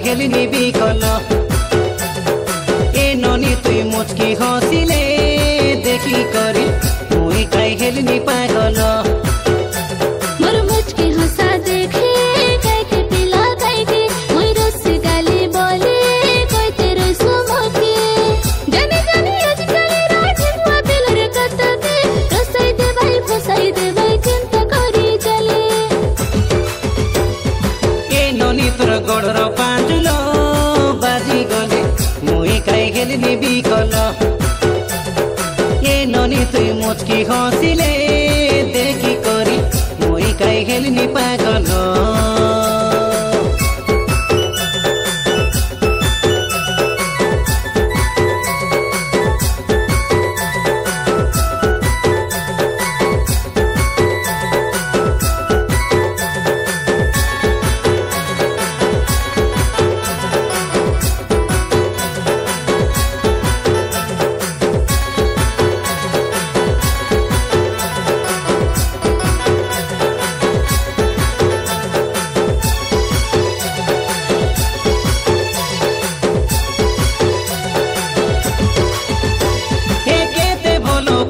খেলিনি বিকল এ ননি তুই মুচকি হসিলে দেখি করি মুই খাই খেলিনি পাগল मोर मुचकी हंसा देखे काइके पिला काइके मुई रस गाली बोले कोई तेरे सुमके जाने जाने आजकल रात हुआ दिल रे कतके रसाई दे भाई फसाई दे भाई चिंता करी चले ए ननी तोर गोड़र पांचुलो बाजी गले मुई खाई खेलिनी बिकल ए ननी तुई मुचकी हसिले देखी करी मुई खाई खेलिनी पागल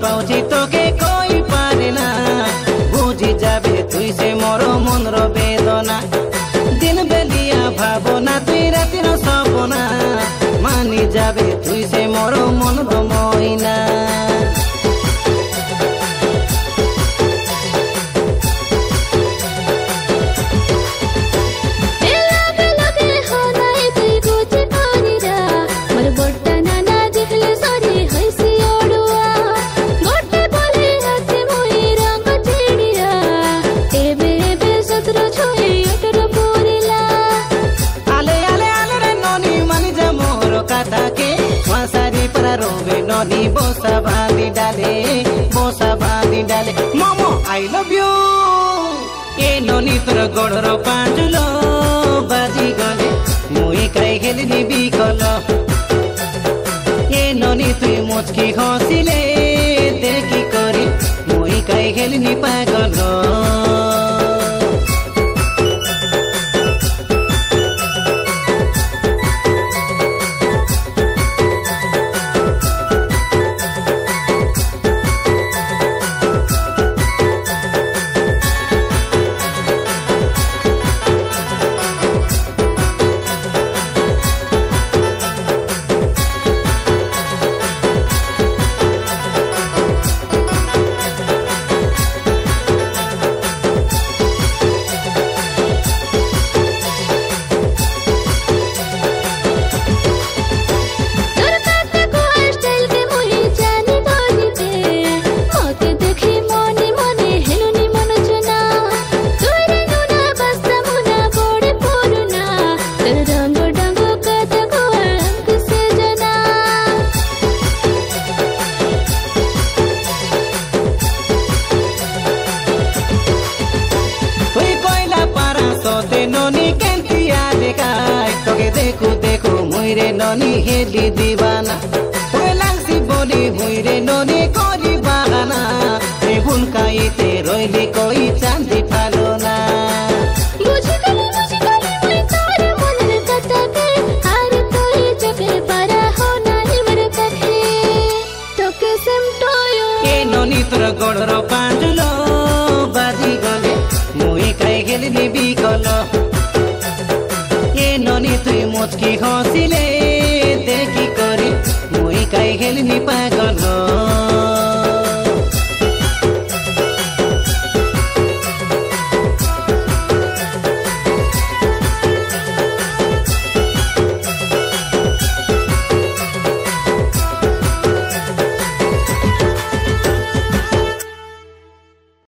পাউছি তোকে কই পারে না বুঝি যাবে তুই সে মর মনর বেদনা দিন বেলিয়া ভাবনা তুই রাতির সপনা মানি যাবে তুই সে মর মনর মইনা रोवे ननी बोसा बांधी डाले momo I love U A ननी तोर गोड़र पांचुलो बाजी गले मुई खाई खेलिनी बिकल ए ननी तुई मुचकी हसिले देखी करी मुई खाई खेलिनी पागल देखो देखो मुइरे ननी हेली दीवाना ओए लांसी बोली मुइरे ननी करी बागाना ए बुनकाईते रोइली कोई चांदी फालोना मुझे गली मुई तार मनर कतके हार तोई जगे पारा हो नानी मर पखे तोके सिमटोयो ए ननी तोर गोड़र पांचुलो बाजी गले मुई खाई खेलिनी बिकल ननी तुई मुचकी हसिले देखी करी मुई खाई खेलिनी पागल